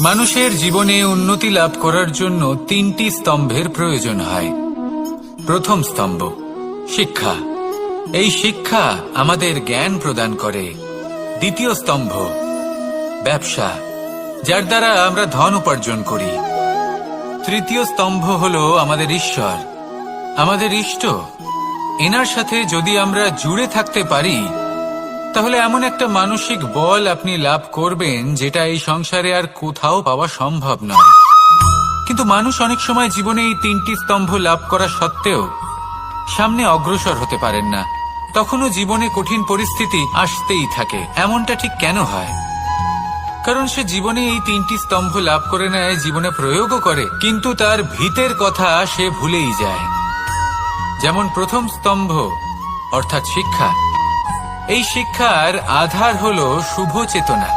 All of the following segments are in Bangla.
মানুষের জীবনে উন্নতি লাভ করার জন্য তিনটি স্তম্ভের প্রয়োজন হয়। প্রথম স্তম্ভ শিক্ষা। এই শিক্ষা আমাদের জ্ঞান প্রদান করে। দ্বিতীয় স্তম্ভ ব্যবসা, যার দ্বারা আমরা ধন উপার্জন করি। তৃতীয় স্তম্ভ হলো আমাদের ঈশ্বর, আমাদের ইষ্ট। এনার সাথে যদি আমরা জুড়ে থাকতে পারি তাহলে এমন একটা মানসিক বল আপনি লাভ করবেন যেটা এই সংসারে আর কোথাও পাওয়া সম্ভব নয়। কিন্তু মানুষ অনেক সময় জীবনে এই তিনটি স্তম্ভ লাভ করা সত্ত্বেও সামনে অগ্রসর হতে পারেন না। তখনও জীবনে কঠিন পরিস্থিতি আসতেই থাকে। এমনটা ঠিক কেন হয়? কারণ সে জীবনে এই তিনটি স্তম্ভ লাভ করে নেয়, জীবনে প্রয়োগও করে, কিন্তু তার ভিতের কথা সে ভুলেই যায়। যেমন প্রথম স্তম্ভ অর্থাৎ শিক্ষা। এই শিক্ষার আধার হলো শুভ চেতনা।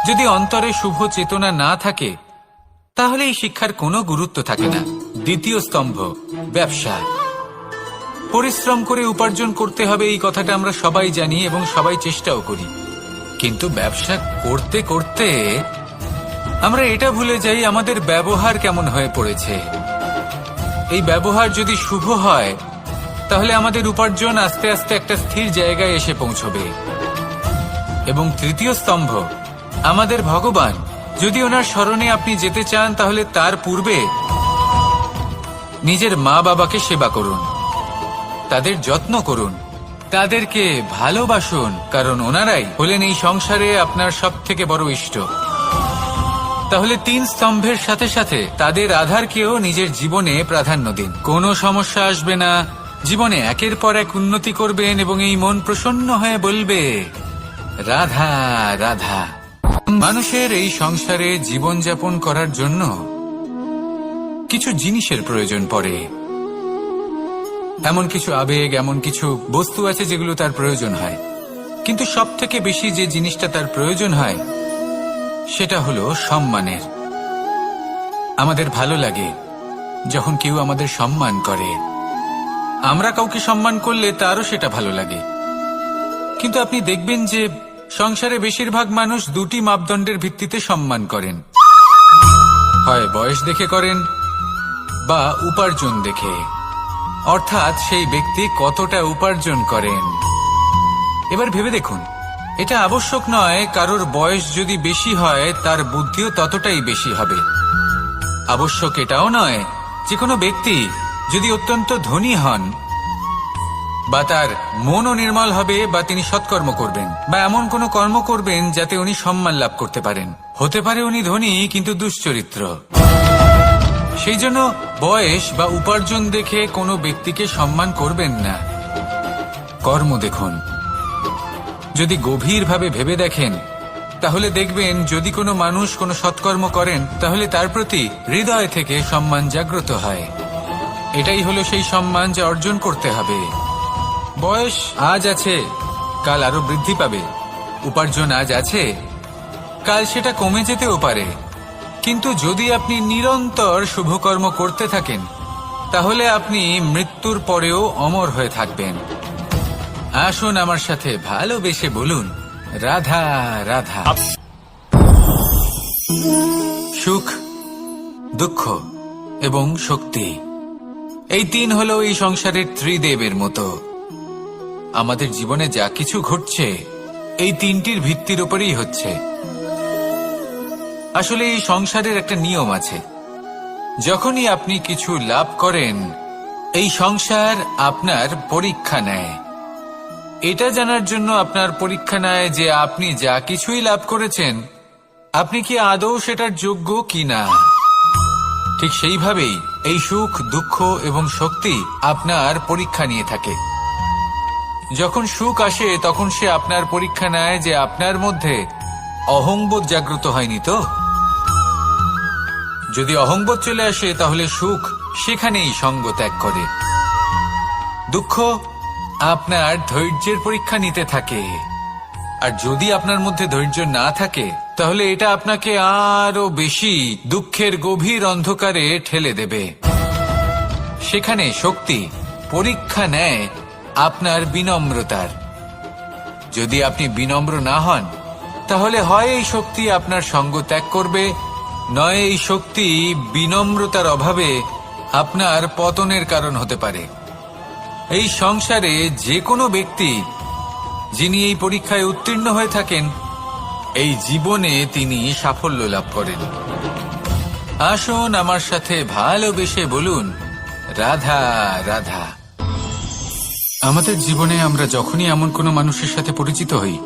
যদি অন্তরে শুভ চেতনা না থাকে তাহলে এই শিক্ষার কোনো গুরুত্ব থাকে না। দ্বিতীয় স্তম্ভ ব্যবসা। পরিশ্রম করে উপার্জন করতে হবে, এই কথাটা আমরা সবাই জানি এবং সবাই চেষ্টাও করি। কিন্তু ব্যবসা করতে করতে আমরা এটা ভুলে যাই আমাদের ব্যবহার কেমন হয়ে পড়েছে। এই ব্যবহার যদি শুভ হয় তাহলে আমাদের উপার্জন আস্তে আস্তে একটা স্থির জায়গায় এসে পৌঁছবে। এবং তৃতীয় স্তম্ভ আমাদের ভগবান। যদি ওনার স্মরণে আপনি যেতে চান তাহলে তার পূর্বে নিজের মা বাবাকে সেবা করুন, তাদের যত্ন করুন, তাদেরকে ভালোবাসুন, কারণ ওনারাই হলেন এই সংসারে আপনার সবথেকে বড় ইষ্ট। তাহলে তিন স্তম্ভের সাথে সাথে তাদের আধারকেও নিজের জীবনে প্রাধান্য দিন। কোনো সমস্যা আসবে না, জীবনে একের পর এক উন্নতি করবেন এবং এই মন প্রসন্ন হয়ে বলবে রাধা রাধা। মানুষের এই সংসারে জীবনযাপন করার জন্য কিছু জিনিসের প্রয়োজন পড়ে। এমন কিছু আবেগ, এমন কিছু বস্তু আছে যেগুলো তার প্রয়োজন হয়। কিন্তু সব থেকে বেশি যে জিনিসটা তার প্রয়োজন হয় সেটা হলো সম্মানের। আমাদের ভালো লাগে যখন কেউ আমাদের সম্মান করে। আমরা কাউকে সম্মান করলে তারও সেটা ভালো লাগে। কিন্তু আপনি দেখবেন যে সংসারে বেশিরভাগ মানুষ দুটি মাপদণ্ডের ভিত্তিতে সম্মান করেন। হয় বয়স দেখে করেন বা উপার্জন দেখে, অর্থাৎ সেই ব্যক্তি কতটা উপার্জন করেন। এবার ভেবে দেখুন, এটা আবশ্যক নয় কারোর বয়স যদি বেশি হয় তার বুদ্ধিও ততটাই বেশি হবে। আবশ্যক এটাও নয় যে কোনো ব্যক্তি যদি অত্যন্ত ধনী হন বা তার মনও নির্মল হবে বা তিনি সৎকর্ম করবেন বা এমন কোনো কর্ম করবেন যাতে উনি সম্মান লাভ করতে পারেন। হতে পারে উনি ধনী কিন্তু দুশ্চরিত্র। সেই জন্য বয়স বা উপার্জন দেখে কোনো ব্যক্তিকে সম্মান করবেন না। কর্ম দেখুন। যদি গভীরভাবে ভেবে দেখেন তাহলে দেখবেন যদি কোনো মানুষ কোনো সৎকর্ম করেন তাহলে তার প্রতি হৃদয় থেকে সম্মান জাগ্রত হয়। এটাই হলো সেই সম্মান যা অর্জন করতে হবে। বয়স আজ আছে, কাল আরো বৃদ্ধি পাবে। উপার্জন আজ আছে, কাল সেটা কমে যেতেও পারে। কিন্তু যদি আপনি নিরন্তর শুভকর্ম করতে থাকেন তাহলে আপনি মৃত্যুর পরেও অমর হয়ে থাকবেন। আসুন আমার সাথে ভালোবেসে বলুন রাধা রাধা। সুখ, দুঃখ এবং শক্তি, এই তিন হলো এই সংসারের ত্রিদেবের মতো। আমাদের জীবনে যা কিছু ঘটছে এই তিনটির ভিত্তির উপরেই হচ্ছে। আসলে এই সংসারের একটা নিয়ম আছে। যখনই আপনি কিছু লাভ করেন এই সংসার আপনার পরীক্ষা নেয়। এটা জানার জন্য আপনার পরীক্ষা নেয় যে আপনি যা কিছুই লাভ করেছেন আপনি কি আদৌ সেটার যোগ্য কিনা। ঠিক সেইভাবেই এই সুখ, দুঃখ এবং শক্তি আপনার পরীক্ষা নিয়ে থাকে। যখন সুখ আসে তখন সে আপনার পরীক্ষা নেয় যে আপনার মধ্যে অহংবোধ জাগ্রত হয়নি তো। যদি অহংবোধ চলে আসে তাহলে সুখ সেখানেই সঙ্গ ত্যাগ করে। দুঃখ আপনার ধৈর্যের পরীক্ষা নিতে থাকে। আর যদি আপনার মধ্যে ধৈর্য না থাকে তাহলে এটা আপনাকে আরো বেশি দুঃখের গভীর অন্ধকারে ঠেলে দেবে। সেখানে শক্তি পরীক্ষা নেয় আপনার বিনম্রতার। যদি আপনি বিনম্র না হন তাহলে হয় এই শক্তি আপনার সঙ্গ ত্যাগ করবে নয় এই শক্তি বিনম্রতার অভাবে আপনার পতনের কারণ হতে পারে। এই সংসারে যে কোনো ব্যক্তি যিনি এই পরীক্ষায় উত্তীর্ণ হয়ে থাকেন, এই জীবনে তিনি সাফল্য লাভ করেন। আসুন আমার সাথে ভালোবেসে বলুন, রাধা রাধা। আমাদের জীবনে আমরা যখনই এমন কোনো মানুষের সাথে পরিচিত হই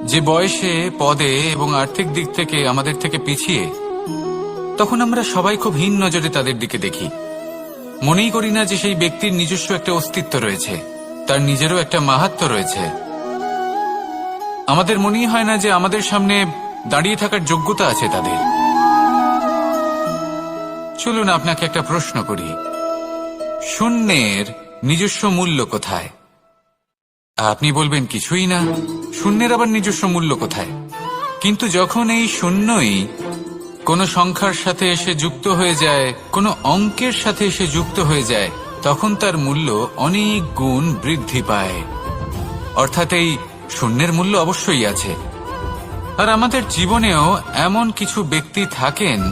যে বয়সে, পদে এবং আর্থিক দিক থেকে আমাদের থেকে পিছিয়ে, তখন আমরা সবাই খুব হীন নজরে তাদের দিকে দেখি। মনেই করি না যে সেই ব্যক্তির নিজস্ব একটা অস্তিত্ব রয়েছে, তার নিজেরও একটা মাহাত্ম্য রয়েছে। আমাদের মনেই হয় না যে আমাদের সামনে দাঁড়িয়ে থাকার যোগ্যতা আছে তাদের। চলুন আপনাকে একটা প্রশ্ন করি, শূন্যের নিজস্ব মূল্য কোথায়? আপনি বলবেন কিছুই না। শূন্যের আবার নিজস্ব মূল্য কোথায়? কিন্তু যখন এই শূন্যই কোনো সংখ্যার সাথে এসে যুক্ত হয়ে যায়, কোনো অঙ্কের সাথে এসে যুক্ত হয়ে যায়, তখন তার মূল্য অনেক গুণ বৃদ্ধি পায়। অর্থাৎ এই শূন্যের মূল্য অবশ্যই আছে। আর আমাদের জীবনেও এমন কিছু ব্যক্তি থাকেন,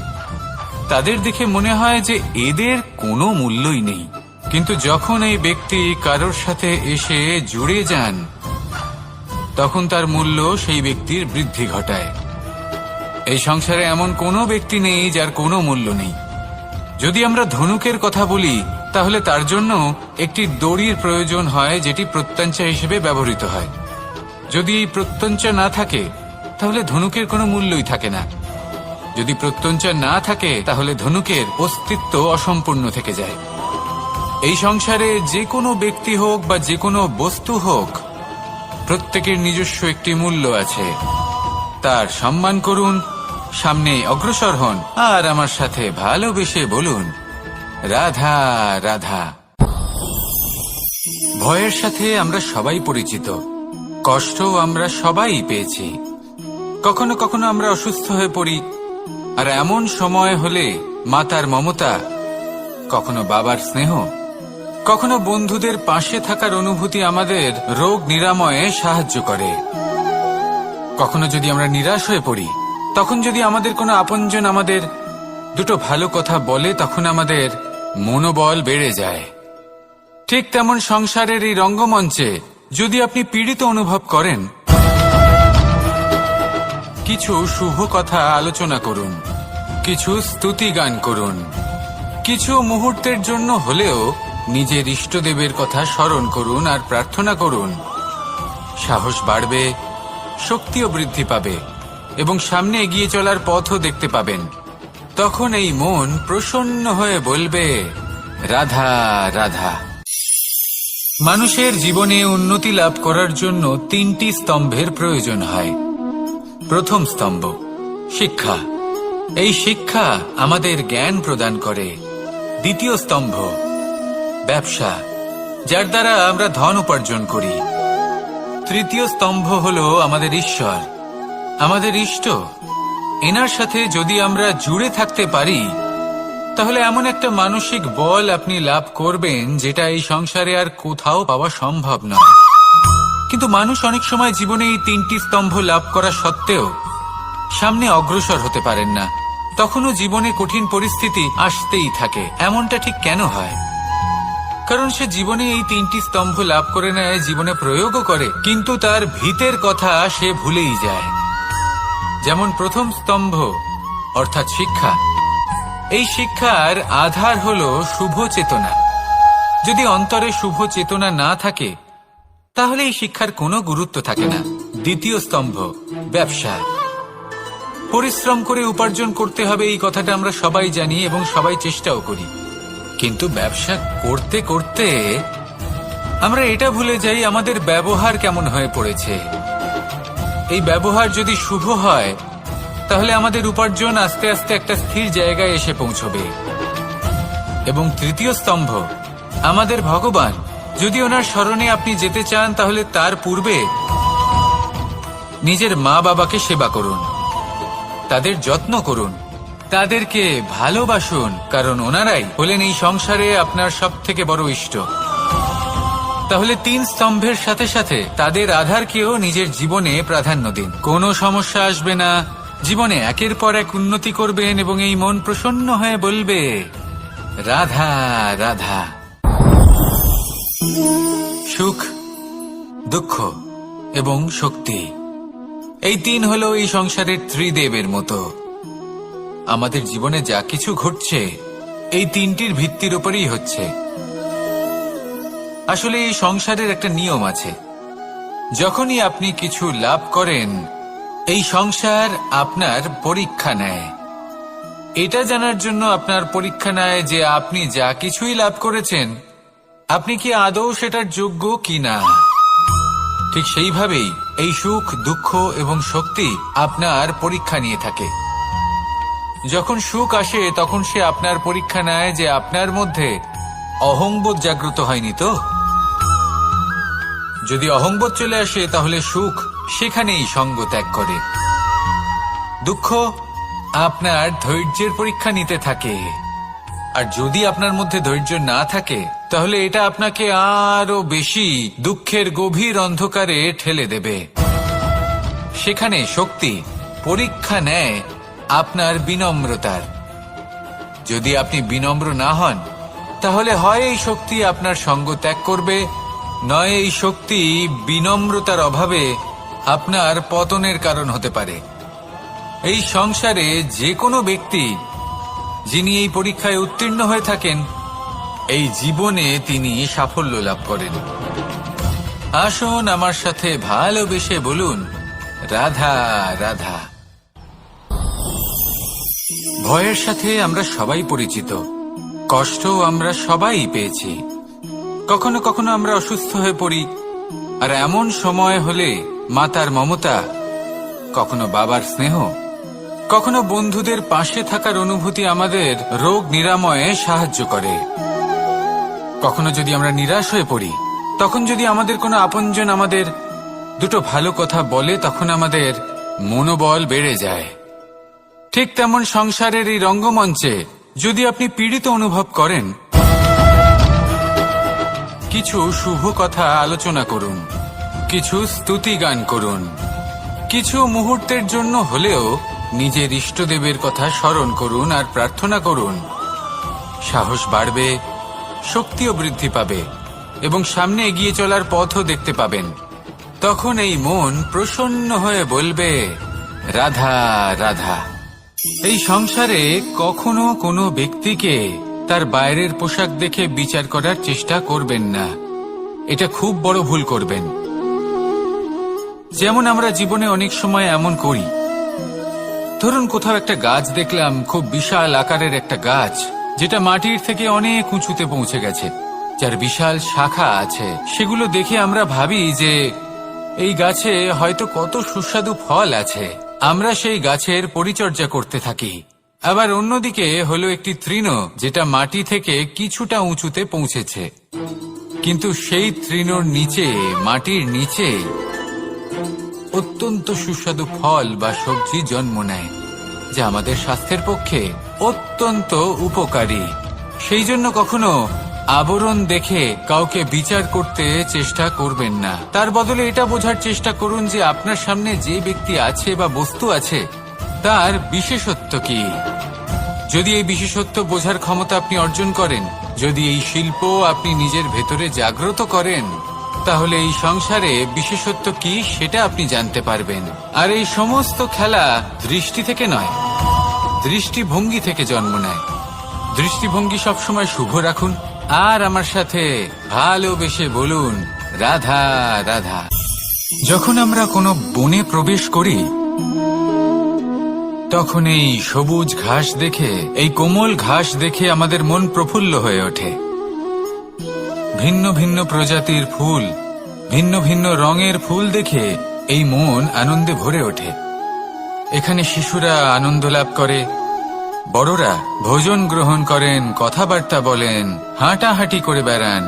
তাদের দেখে মনে হয় যে এদের কোনো মূল্যই নেই। কিন্তু যখন এই ব্যক্তি কারোর সাথে এসে জুড়ে যান, তখন তার মূল্য সেই ব্যক্তির বৃদ্ধি ঘটায়। এই সংসারে এমন কোনো ব্যক্তি নেই যার কোনো মূল্য নেই। যদি আমরা ধনুকের কথা বলি, তাহলে তার জন্য একটি দড়ির প্রয়োজন হয়, যেটি প্রত্যঞ্চা হিসেবে ব্যবহৃত হয়। যদি এই প্রত্যঞ্চা না থাকে, তাহলে ধনুকের কোনো মূল্যই থাকে না। যদি প্রত্যঞ্চা না থাকে, তাহলে ধনুকের অস্তিত্ব অসম্পূর্ণ থেকে যায়। এই সংসারে যে কোনো ব্যক্তি হোক বা যে কোনো বস্তু হোক, প্রত্যেকের নিজস্ব একটি মূল্য আছে। তার সম্মান করুন, সামনে অগ্রসর হন, আর আমার সাথে ভালোবেসে বলুন, রাধা রাধা। ভয়ের সাথে আমরা সবাই পরিচিত, কষ্টও আমরা সবাই পেয়েছি। কখনো কখনো আমরা অসুস্থ হয়ে পড়ি, আর এমন সময় হলে মাতার মমতা, কখনো বাবার স্নেহ, কখনো বন্ধুদের পাশে থাকার অনুভূতি আমাদের রোগ নিরাময়ে সাহায্য করে। কখনো যদি আমরা নিরাশ হয়ে পড়ি, তখন যদি আমাদের কোনো আপনজন আমাদের দুটো ভালো কথা বলে, তখন আমাদের মনোবল বেড়ে যায়। ঠিক তেমন সংসারের এই রঙ্গমঞ্চে যদি আপনি পীড়িত অনুভব করেন, কিছু শুভ কথা আলোচনা করুন, কিছু স্তুতি গান করুন, কিছু মুহূর্তের জন্য হলেও নিজের ইষ্টদেবের কথা স্মরণ করুন আর প্রার্থনা করুন। সাহস বাড়বে, শক্তিও বৃদ্ধি পাবে এবং সামনে এগিয়ে চলার পথও দেখতে পাবেন। তখন এই মন প্রসন্ন হয়ে বলবে, রাধা রাধা। মানুষের জীবনে উন্নতি লাভ করার জন্য তিনটি স্তম্ভের প্রয়োজন হয়। প্রথম স্তম্ভ শিক্ষা। এই শিক্ষা আমাদের জ্ঞান প্রদান করে। দ্বিতীয় স্তম্ভ ব্যবসা, যার দ্বারা আমরা ধন উপার্জন করি। তৃতীয় স্তম্ভ হলো আমাদের ঈশ্বর, আমাদের ইষ্ট। এনার সাথে যদি আমরা জুড়ে থাকতে পারি, তাহলে এমন একটা মানসিক বল আপনি লাভ করবেন, যেটা এই সংসারে আর কোথাও পাওয়া সম্ভব নয়। কিন্তু মানুষ অনেক সময় জীবনে এই তিনটি স্তম্ভ লাভ করা সত্ত্বেও সামনে অগ্রসর হতে পারেন না। তখনও জীবনে কঠিন পরিস্থিতি আসতেই থাকে। এমনটা ঠিক কেন হয়? কারণ সে জীবনে এই তিনটি স্তম্ভ লাভ করে নেয়, জীবনে প্রয়োগও করে, কিন্তু তার ভিতের কথা সে ভুলেই যায়। যেমন প্রথম স্তম্ভ অর্থাৎ শিক্ষা। এই শিক্ষার আধার হলো শুভ চেতনা। যদি অন্তরে শুভ চেতনা না থাকে, তাহলে এই শিক্ষার কোনো গুরুত্ব থাকে না। দ্বিতীয় স্তম্ভ ব্যবসা। পরিশ্রম করে উপার্জন করতে হবে, এই কথাটা আমরা সবাই জানি এবং সবাই চেষ্টাও করি। কিন্তু ব্যবসা করতে করতে আমরা এটা ভুলে যাই আমাদের ব্যবহার কেমন হয়ে পড়েছে। এই ব্যবহার যদি শুভ হয়, তাহলে আমাদের উপার্জন আস্তে আস্তে একটা স্থির জায়গায় এসে পৌঁছবে। এবং তৃতীয় স্তম্ভ আমাদের ভগবান। যদি ওনার স্মরণে আপনি যেতে চান, তাহলে তার পূর্বে নিজের মা বাবাকে সেবা করুন, তাদের যত্ন করুন, তাদেরকে ভালোবাসুন, কারণ ওনারাই হলেন এই সংসারে আপনার সবথেকে বড় ইষ্ট। তাহলে তিন স্তম্ভের সাথে সাথে তাদের আধারকেও নিজের জীবনে প্রাধান্য দিন। কোনো সমস্যা আসবে না, জীবনে একের পর এক উন্নতি করবেন এবং এই মন প্রসন্ন হয়ে বলবে, রাধা রাধা। সুখ, দুঃখ এবং শক্তি, এই তিন হলো এই সংসারের ত্রিদেবের মতো। আমাদের জীবনে যা কিছু ঘটছে এই তিনটির ভিত্তির উপরেই হচ্ছে। আসলে এই সংসারের একটা নিয়ম আছে, যখনই আপনি কিছু লাভ করেন এই সংসার আপনার পরীক্ষা নেয়। এটা জানার জন্য আপনার পরীক্ষা নেয় যে আপনি যা কিছুই লাভ করেছেন আপনি কি আদৌ সেটার যোগ্য কিনা। ঠিক সেইভাবেই এই সুখ, দুঃখ এবং শক্তি আপনার পরীক্ষা নিয়ে থাকে। যখন সুখ আসে তখন সে আপনার পরীক্ষা নেয় যে আপনার মধ্যে অহংবোধ জাগ্রত হয়নি তো। যদি অহংবোধ চলে আসে তাহলে সুখ সেখানেই সঙ্গ ত্যাগ করে। দুঃখ আপনার ধৈর্যের পরীক্ষা নিতে থাকে, আর যদি আপনার মধ্যে ধৈর্য না থাকে তাহলে এটা আপনাকে আরো বেশি দুঃখের গভীর অন্ধকারে ঠেলে দেবে। সেখানে শক্তি পরীক্ষা নেয় আপনার বিনম্রতার। যদি আপনি বিনম্র না হন তাহলে হয় এই শক্তি আপনার সঙ্গ ত্যাগ করবে, নয় এই শক্তি বিনম্রতার অভাবে আপনার পতনের কারণ হতে পারে। এই সংসারে যে কোনো ব্যক্তি যিনি এই পরীক্ষায় উত্তীর্ণ হয়ে থাকেন এই জীবনে তিনি সাফল্য লাভ করেন। আসুন আমার সাথে ভালোবেসে বলুন, রাধা রাধা। ভয়ের সাথে আমরা সবাই পরিচিত, কষ্ট আমরা সবাই পেয়েছি। কখনো কখনো আমরা অসুস্থ হয়ে পড়ি, আর এমন সময় হলে মাতার মমতা, কখনো বাবার স্নেহ, কখনো বন্ধুদের পাশে থাকার অনুভূতি আমাদের রোগ নিরাময়ে সাহায্য করে। কখনো যদি আমরা নিরাশ হয়ে পড়ি, তখন যদি আমাদের কোনো আপনজন আমাদের দুটো ভালো কথা বলে তখন আমাদের মনোবল বেড়ে যায়। ঠিক তেমন সংসারের এই রঙ্গমঞ্চে যদি আপনি পীড়িত অনুভব করেন, কিছু শুভ কথা আলোচনা করুন, কিছু স্তুতি গান করুন, কিছু মুহূর্তের জন্য হলেও নিজের ইষ্টদেবের কথা স্মরণ করুন আর প্রার্থনা করুন। সাহস বাড়বে, শক্তিও বৃদ্ধি পাবে এবং সামনে এগিয়ে চলার পথও দেখতে পাবেন। তখন এই মন প্রসন্ন হয়ে বলবে, রাধা রাধা। এই সংসারে কখনো কোনো ব্যক্তিকে তার বাইরের পোশাক দেখে বিচার করার চেষ্টা করবেন না, এটা খুব বড় ভুল করবেন। যেমন আমরা জীবনে অনেক সময় এমন করি, ধরুন কোথাও একটা গাছ দেখলাম, খুব বিশাল আকারের একটা গাছ যেটা মাটির থেকে অনেক উঁচুতে পৌঁছে গেছে, যার বিশাল শাখা আছে। সেগুলো দেখে আমরা ভাবি যে এই গাছে হয়তো কত সুস্বাদু ফল আছে, আমরা সেই গাছের পরিচর্যা করতে থাকি। আবার অন্যদিকে হলো একটি তৃণ যেটা মাটি থেকে কিছুটা উঁচুতে পৌঁছেছে, কিন্তু সেই তৃণর নিচে, মাটির নিচে অত্যন্ত সুস্বাদু ফল বা সবজি জন্ম নেয়, যা আমাদের স্বাস্থ্যের পক্ষে অত্যন্ত উপকারী। সেই জন্য কখনো আবরণ দেখে কাউকে বিচার করতে চেষ্টা করবেন না। তার বদলে এটা বোঝার চেষ্টা করুন যে আপনার সামনে যে ব্যক্তি আছে বা বস্তু আছে তার বিশেষত্ব কি। যদি এই বিশেষত্ব বোঝার ক্ষমতা আপনি অর্জন করেন, যদি এই শিল্প আপনি নিজের ভেতরে জাগ্রত করেন, তাহলে এই সংসারে বিশেষত্ব কি সেটা আপনি জানতে পারবেন। আর এই সমস্ত খেলা দৃষ্টি থেকে নয়, দৃষ্টিভঙ্গি থেকে জন্ম নেয়। দৃষ্টিভঙ্গি সবসময় শুভ রাখুন আর আমার সাথে ভালোবেসে বলুন, রাধা রাধা। যখন আমরা কোনো বনে প্রবেশ করি তখন এই সবুজ ঘাস দেখে, এই কোমল ঘাস দেখে আমাদের মন প্রফুল্ল হয়ে ওঠে। ভিন্ন ভিন্ন প্রজাতির ফুল, ভিন্ন ভিন্ন রঙের ফুল দেখে এই মন আনন্দে ভরে ওঠে। এখানে শিশুরা আনন্দ লাভ করে, বড়রা ভোজন গ্রহণ করেন, কথাবার্তা বলেন, হাঁটাহাঁটি করে বেড়ান।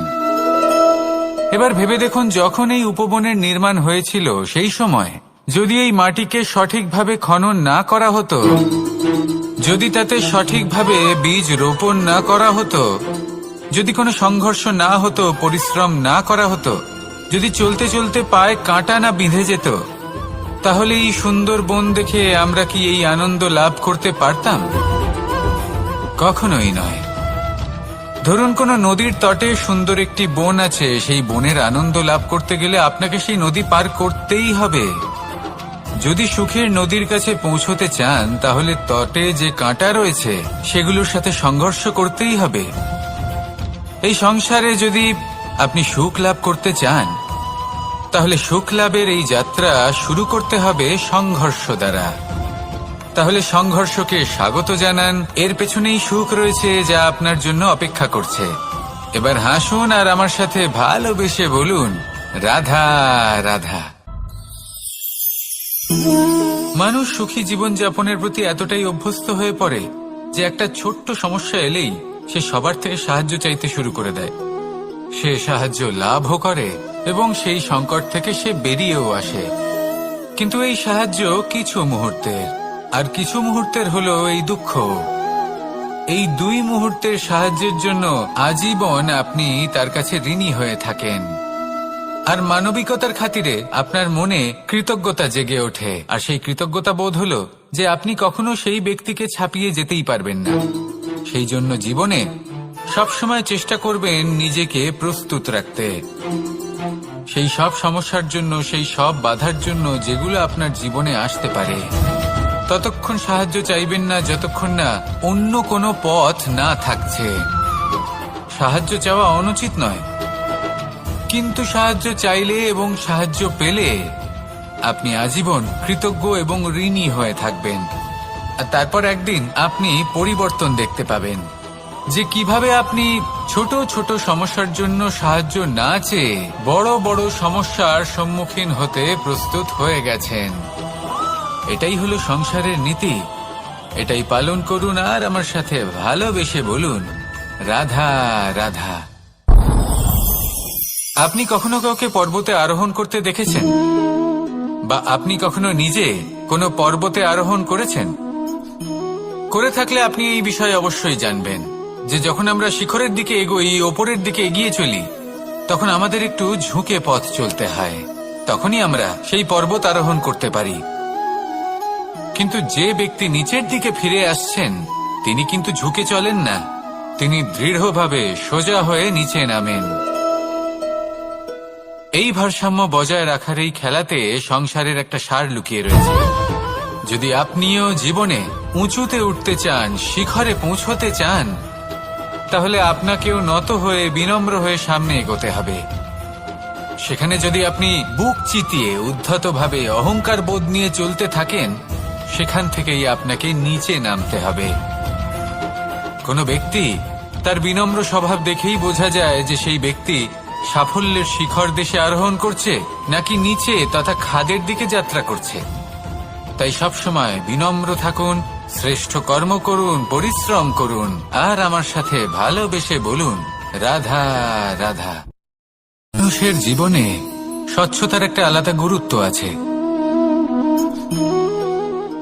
এবার ভেবে দেখুন, যখন এই উপবনের নির্মাণ হয়েছিল সেই সময় যদি এই মাটিকে সঠিকভাবে খনন না করা হতো, যদি তাতে সঠিকভাবে বীজ রোপণ না করা হতো, যদি কোনো সংঘর্ষ না হতো, পরিশ্রম না করা হতো, যদি চলতে চলতে পায়ে কাঁটা না বিঁধে যেত, তাহলে এই সুন্দর বন দেখে আমরা কি এই আনন্দ লাভ করতে পারতাম? কখনোই নয়। ধরুন কোনো নদীর তটে সুন্দর একটি বন আছে, সেই বনের আনন্দ লাভ করতে গেলে আপনাকে সেই নদী পার করতেই হবে। যদি সুখের নদীর কাছে পৌঁছতে চান তাহলে তটে যে কাঁটা রয়েছে সেগুলোর সাথে সংঘর্ষ করতেই হবে। এই সংসারে যদি আপনি সুখ লাভ করতে চান তাহলে সুখ লাভের এই যাত্রা শুরু করতে হবে সংঘর্ষ দ্বারা। তাহলে সংঘর্ষকে স্বাগত জানান, এর পেছনেই সুখ রয়েছে যা আপনার জন্য অপেক্ষা করছে। এবার হাসুন আর আমার সাথে ভালোবেসে বলুন, রাধা রাধা। মানুষ সুখী জীবনযাপনের প্রতি এতটাই অভ্যস্ত হয়ে পড়ে যে একটা ছোট্ট সমস্যা এলেই সে সবার থেকে সাহায্য চাইতে শুরু করে দেয়। সে সাহায্য লাভও করে এবং সেই সংকট থেকে সে বেরিয়েও আসে। কিন্তু এই সাহায্য কিছু মুহূর্তের, আর কিছু মুহূর্তের হলো এই দুঃখ। এই দুই মুহূর্তের সাহায্যের জন্য আজীবন আপনি তার কাছে ঋণী হয়ে থাকেন। আর মানবিকতার খাতিরে আপনার মনে কৃতজ্ঞতা জেগে ওঠে, আর সেই কৃতজ্ঞতা বোধ হলো যে আপনি কখনো সেই ব্যক্তিকে ছাপিয়ে যেতেই পারবেন না। সেই জন্য জীবনে সবসময় চেষ্টা করবেন নিজেকে প্রস্তুত রাখতে সেই সব সমস্যার জন্য, সেই সব বাধার জন্য যেগুলো আপনার জীবনে আসতে পারে। ততক্ষণ সাহায্য চাইবেন না যতক্ষণ না অন্য কোনো পথ না থাকছে। সাহায্য চাওয়া অনুচিত নয়, কিন্তু সাহায্য চাইলে এবং সাহায্য পেলে আপনি আজীবন কৃতজ্ঞ এবং ঋণী হয়ে থাকবেন। আর তারপর একদিন আপনি পরিবর্তন দেখতে পাবেন যে কিভাবে আপনি ছোট ছোট সমস্যার জন্য সাহায্য না চেয়ে বড় বড় সমস্যার সম্মুখীন হতে প্রস্তুত হয়ে গেছেন। এটাই হলো সংসারের নীতি। এটাই পালন করুন আর আমার সাথে ভালোবেসে বলুন, রাধা রাধা। আপনি কখনো কাউকে পর্বতে আরোহণ করতে দেখেছেন? বা আপনি কখনো নিজে কোনো পর্বতে আরোহণ করেছেন? করে থাকলে আপনি এই বিষয়ে অবশ্যই জানবেন যে যখন আমরা শিখরের দিকে এগোই, ওপরের দিকে এগিয়ে চলি, তখন আমাদের একটু ঝুঁকে পথ চলতে হয়। তখনই আমরা সেই পর্বত আরোহণ করতে পারি। কিন্তু যে ব্যক্তি নিচের দিকে ফিরে আসছেন তিনি কিন্তু ঝুঁকে চলেন না, তিনি দৃঢ়ভাবে সোজা হয়ে নিচে নামেন। এই ভারসাম্য বজায় রাখার এই খেলাতে সংসারের একটা সার লুকিয়ে রয়েছে। যদি আপনিও জীবনে উঁচুতে উঠতে চান, শিখরে পৌঁছতে চান, তাহলে আপনাকেও নত হয়ে বিনম্র হয়ে সামনে এগোতে হবে। সেখানে যদি আপনি বুক চিতিয়ে উদ্ধতভাবে অহংকার বোধ নিয়ে চলতে থাকেন, সেখান থেকেই আপনাকে নিচে নামতে হবে। কোনো ব্যক্তি তার বিনম্র স্বভাব দেখেই বোঝা যায় যে সেই ব্যক্তি সাফল্যের শিখর দেশে আরোহণ করছে নাকি নিচে তথা খাদের দিকে যাত্রা করছে। তাই সবসময় বিনম্র থাকুন, শ্রেষ্ঠ কর্ম করুন, পরিশ্রম করুন আর আমার সাথে ভালোবেসে বলুন, রাধা রাধা। মানুষের জীবনে স্বচ্ছতার একটা আলাদা গুরুত্ব আছে।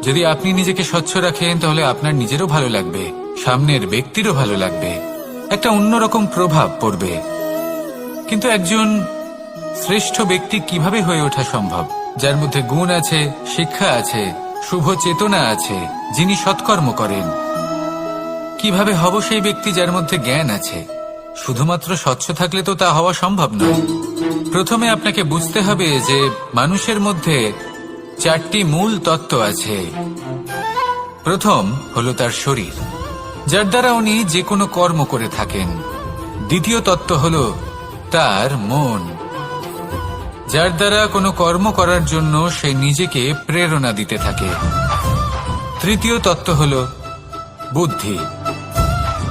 যদি আপনি নিজেকে স্বচ্ছ রাখেন তাহলে আপনার নিজেরও ভালো লাগবে, সামনের ব্যক্তিরও ভালো লাগবে, একটা অন্যরকম প্রভাব পড়বে। কিন্তু একজন শ্রেষ্ঠ ব্যক্তি কিভাবে হয়ে ওঠা সম্ভব? যার মধ্যে গুণ আছে, শিক্ষা আছে, শুভ চেতনা আছে, যিনি সৎকর্ম করেন। কিভাবে হব সেই ব্যক্তি যার মধ্যে জ্ঞান আছে? শুধুমাত্র স্বচ্ছ থাকলে তো তা হওয়া সম্ভব নয়। প্রথমে আপনাকে বুঝতে হবে যে মানুষের মধ্যে চারটি মূল তত্ত্ব আছে। প্রথম হলো তার শরীর, যার দ্বারা উনি যে কোনো কর্ম করে থাকেন। দ্বিতীয় তত্ত্ব হলো তার মন, যার দ্বারা কোনো কর্ম করার জন্য সে নিজেকে প্রেরণা দিতে থাকে। তৃতীয় তত্ত্ব হলো বুদ্ধি,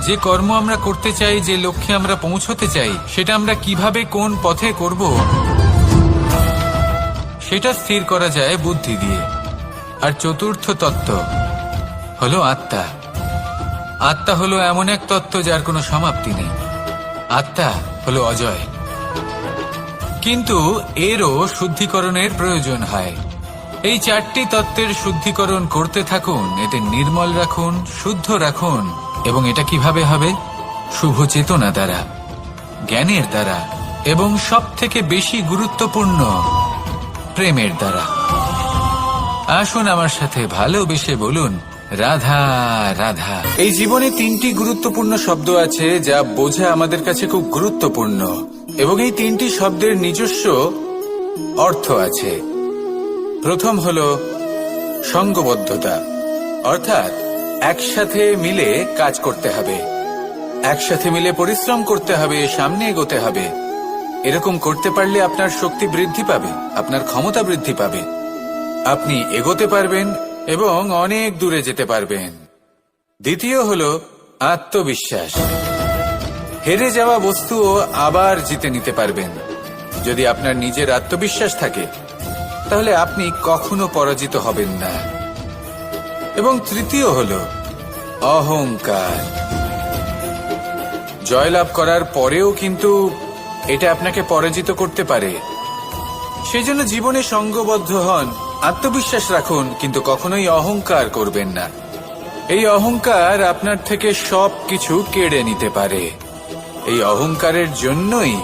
যে কর্ম আমরা করতে চাই, যে লক্ষ্যে আমরা পৌঁছতে চাই, সেটা আমরা কিভাবে কোন পথে করব সেটা স্থির করা যায় বুদ্ধি দিয়ে। আর চতুর্থ তত্ত্ব হলো আত্মা। আত্মা হলো এমন এক তত্ত্ব যার কোনো সমাপ্তি নেই। আত্মা হলো অজয়, কিন্তু এরও শুদ্ধিকরণের প্রয়োজন হয়। এই চারটি তত্ত্বের শুদ্ধিকরণ করতে থাকুন, এদের নির্মল রাখুন, শুদ্ধ রাখুন। এবং এটা কিভাবে হবে? শুভ চেতনা দ্বারা, জ্ঞানের দ্বারা, এবং সব থেকে বেশি গুরুত্বপূর্ণ প্রেমের দ্বারা। আসুন আমার সাথে ভালোবেসে বলুন, রাধা রাধা। এই জীবনে তিনটি গুরুত্বপূর্ণ শব্দ আছে যা বোঝা আমাদের কাছে খুব গুরুত্বপূর্ণ, এবং এই তিনটি শব্দের নিজস্ব অর্থ আছে। প্রথম হলো সঙ্গবদ্ধতা, অর্থাৎ একসাথে মিলে কাজ করতে হবে, একসাথে মিলে পরিশ্রম করতে হবে, সামনে এগোতে হবে। এরকম করতে পারলে আপনার শক্তি বৃদ্ধি পাবে, আপনার ক্ষমতা বৃদ্ধি পাবে, আপনি এগোতে পারবেন এবং অনেক দূরে যেতে পারবেন। দ্বিতীয় হলো আত্মবিশ্বাস। হেরে যাওয়া বস্তুও আবার জিতে নিতে পারবেন। যদি আপনার নিজের আত্মবিশ্বাস থাকে তাহলে আপনি কখনো পরাজিত হবেন না। এবং তৃতীয় হলো অহংকার। জয়লাভ করার পরেও কিন্তু এটা আপনাকে পরাজিত করতে পারে। সেই জন্য জীবনে সঙ্গবদ্ধ হন, আত্মবিশ্বাস রাখুন, কিন্তু কখনোই অহংকার করবেন না। এই অহংকার আপনার থেকে সবকিছু কেড়ে নিতে পারে। এই অহংকারের জন্যই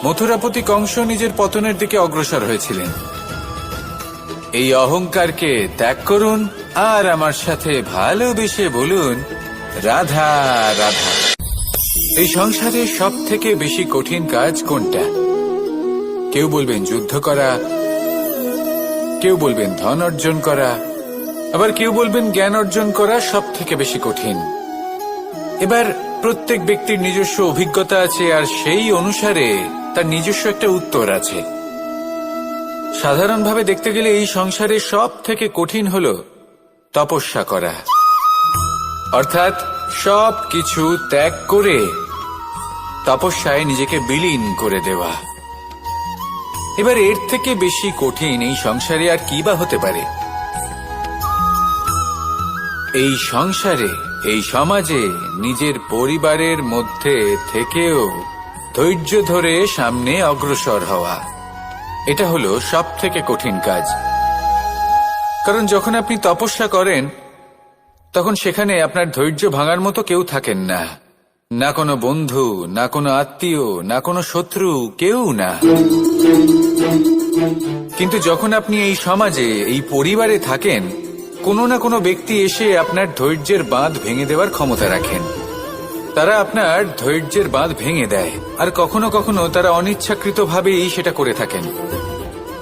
মথুরাপতি কংস নিজের পতনের দিকে অগ্রসর হয়েছিলেন। এই অহংকারকে ত্যাগ করুন আর আমার সাথে ভালোবেসে বলুন, রাধা রাধা। এই সংসারে সব থেকে বেশি কঠিন কাজ কোনটা? কেউ বলবেন যুদ্ধ করা, কেউ বলবেন ধন অর্জন করা, আবার কেউ বলবেন জ্ঞান অর্জন করা সব থেকে বেশি কঠিন। এবার প্রত্যেক ব্যক্তির নিজস্ব অভিজ্ঞতা আছে, আর সেই অনুসারে তার নিজস্ব একটা উত্তর আছে। সাধারণভাবে দেখতে গেলে এই সংসারে সব থেকে কঠিন হলো তপস্যা করা, অর্থাৎ সব কিছু ত্যাগ করে তপস্যায় নিজেকে বিলীন করে দেওয়া। এবার এর থেকে বেশি কঠিন এই সংসারে আর কি বা হতে পারে? এই সংসারে, এই সমাজে, নিজের পরিবারের মধ্যে থেকেও ধৈর্য ধরে সামনে অগ্রসর হওয়া, এটা হলো সব থেকে কঠিন কাজ। কারণ যখন আপনি তপস্যা করেন তখন সেখানে আপনার ধৈর্য ভাঙার মতো কেউ থাকেন না, না কোনো বন্ধু, না কোনো আত্মীয়, না কোনো শত্রু, কেউ না। কিন্তু যখন আপনি এই সমাজে, এই পরিবারে থাকেন, কোনো না কোনো ব্যক্তি এসে আপনার ধৈর্যের বাঁধ ভেঙে দেওয়ার ক্ষমতা রাখেন। তারা আপনার ধৈর্যের বাঁধ ভেঙে দেয়, আর কখনো কখনো তারা অনিচ্ছাকৃতভাবেই সেটা করে থাকেন।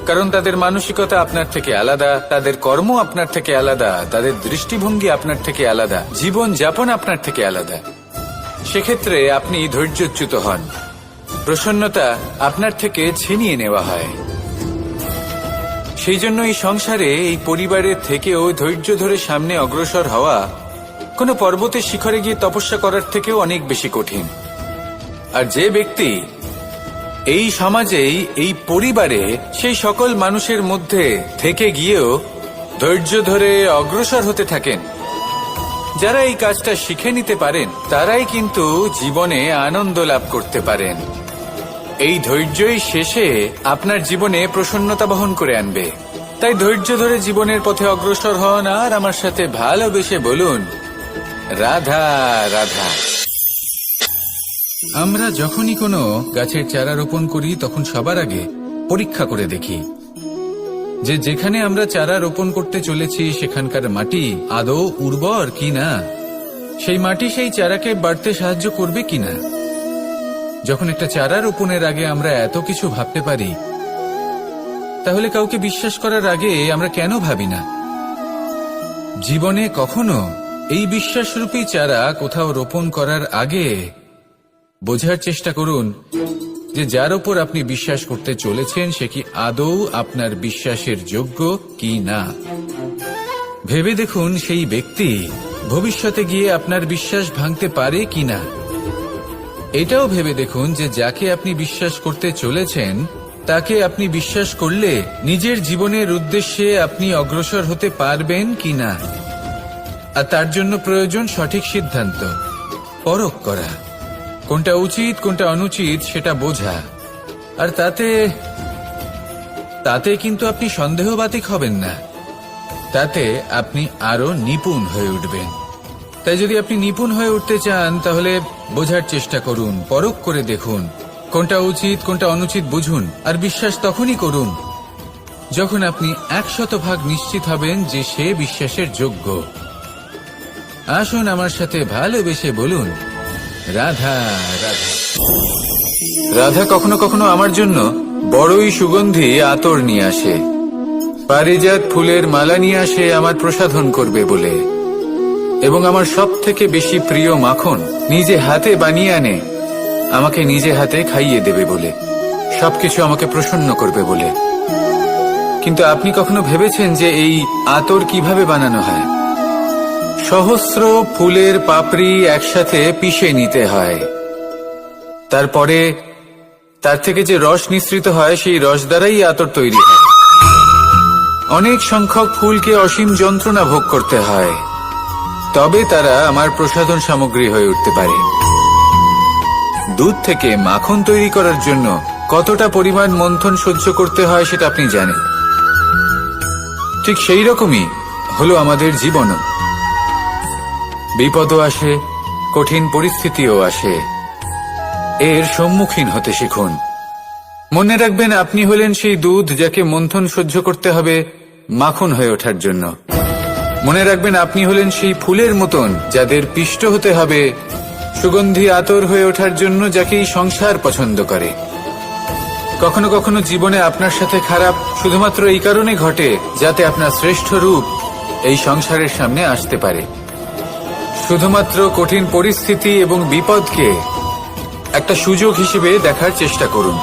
কারণ তাদের মানসিকতা আপনার থেকে আলাদা, তাদের কর্ম আপনার থেকে আলাদা, তাদের দৃষ্টিভঙ্গি আপনার থেকে আলাদা, জীবন যাপন আপনার থেকে আলাদা। সেক্ষেত্রে আপনি ধৈর্যচ্যুত হন, প্রসন্নতা আপনার থেকে ছিনিয়ে নেওয়া হয়। সেই জন্য এই সংসারে, এই পরিবারের থেকেও ধৈর্য ধরে সামনে অগ্রসর হওয়া কোনো পর্বতের শিখরে গিয়ে তপস্যা করার থেকেও অনেক বেশি কঠিন। আর যে ব্যক্তি এই সমাজেই, এই পরিবারে, সেই সকল মানুষের মধ্যে থেকে গিয়েও ধৈর্য ধরে অগ্রসর হতে থাকেন, যারা এই কাজটা শিখে নিতে পারেন, তারাই কিন্তু জীবনে আনন্দ লাভ করতে পারেন। এই ধৈর্যই শেষে আপনার জীবনে প্রসন্নতা বহন করে আনবে। তাই ধৈর্য ধরে জীবনের পথে অগ্রসর হন আর আমার সাথে ভালোবেসে বলুন, রাধা রাধা। আমরা যখনই কোনো গাছের চারা রোপণ করি তখন সবার আগে পরীক্ষা করে দেখি যে যেখানে আমরা চারা রোপণ করতে চলেছি সেখানকার মাটি আদৌ উর্বর কিনা, সেই মাটি সেই চারাকে বাড়তে সাহায্য করবে কিনা। যখন একটা চারা রোপণের আগে আমরা এত কিছু ভাবতে পারি, তাহলে কাউকে বিশ্বাস করার আগে আমরা কেন ভাবি না? জীবনে কখনো এই বিশ্বাসরূপী চারা কোথাও রোপণ করার আগে বোঝার চেষ্টা করুন যে যার ওপর আপনি বিশ্বাস করতে চলেছেন সে কি আদৌ আপনার বিশ্বাসের যোগ্য কি না। ভেবে দেখুন সেই ব্যক্তি ভবিষ্যতে গিয়ে আপনার বিশ্বাস ভাঙতে পারে কিনা। এটাও ভেবে দেখুন যে যাকে আপনি বিশ্বাস করতে চলেছেন তাকে আপনি বিশ্বাস করলে নিজের জীবনের উদ্দেশ্যে আপনি অগ্রসর হতে পারবেন কিনা। আর তার জন্য প্রয়োজন সঠিক সিদ্ধান্ত, পরখ করা, কোনটা উচিত কোনটা অনুচিত সেটা বোঝা। আর তাতে কিন্তু আপনি সন্দেহবাতিক হবেন না, তাতে আপনি আরো নিপুণ হয়ে উঠবেন। তাই যদি আপনি নিপুণ হয়ে উঠতে চান তাহলে বোঝার চেষ্টা করুন, পরখ করে দেখুন, কোনটা উচিত কোনটা অনুচিত বুঝুন, আর বিশ্বাস তখনই করুন যখন আপনি 100% নিশ্চিত হবেন যে সে বিশ্বাসের যোগ্য। আসুন আমার সাথে ভালোবেসে বলুন, রাধা রাধা। রাধা কখনো কখনো আমার জন্য বড়ই সুগন্ধি আতর নিয়ে আসে, পারিজাত ফুলের মালা নিয়ে আসে আমার প্রসাধন করবে বলে, এবং আমার সব থেকে বেশি প্রিয় মাখন নিজে হাতে বানিয়ে আনে আমাকে নিজে হাতে খাইয়ে দেবে বলে, সবকিছু আমাকে প্রসন্ন করবে বলে। কিন্তু আপনি কখনো ভেবেছেন যে এই আতর কিভাবে বানানো হয়? সহস্র ফুলের পাপড়ি একসাথে পিষে নিতে হয়, তারপরে তার থেকে যে রস নিঃসৃত হয় সেই রস দ্বারাই আতর তৈরি হয়। অনেক সংখ্যক ফুলকে অসীম যন্ত্রণা ভোগ করতে হয়, তবে তারা আমার প্রসাধন সামগ্রী হয়ে উঠতে পারে। দুধ থেকে মাখন তৈরি করার জন্য কতটা পরিমাণ মন্থন সহ্য করতে হয় সেটা আপনি জানেন। ঠিক সেই রকমই হলো আমাদের জীবনও। বিপদও আসে, কঠিন পরিস্থিতিও আসে, এর সম্মুখীন হতে শিখুন। মনে রাখবেন, আপনি হলেন সেই দুধ যাকে মন্থন সহ্য করতে হবে মাখন হয়ে ওঠার জন্য। মনে রাখবেন, আপনি হলেন সেই ফুলের মতন যাদের পিষ্ট হতে হবে সুগন্ধি আতর হয়ে ওঠার জন্য, যাকেই সংসার পছন্দ করে। কখনো কখনো জীবনে আপনার সাথে খারাপ শুধুমাত্র এই কারণে ঘটে যাতে আপনার শ্রেষ্ঠ রূপ এই সংসারের সামনে আসতে পারে। শুধুমাত্র কঠিন পরিস্থিতি এবং বিপদকে একটা সুযোগ হিসেবে দেখার চেষ্টা করুন।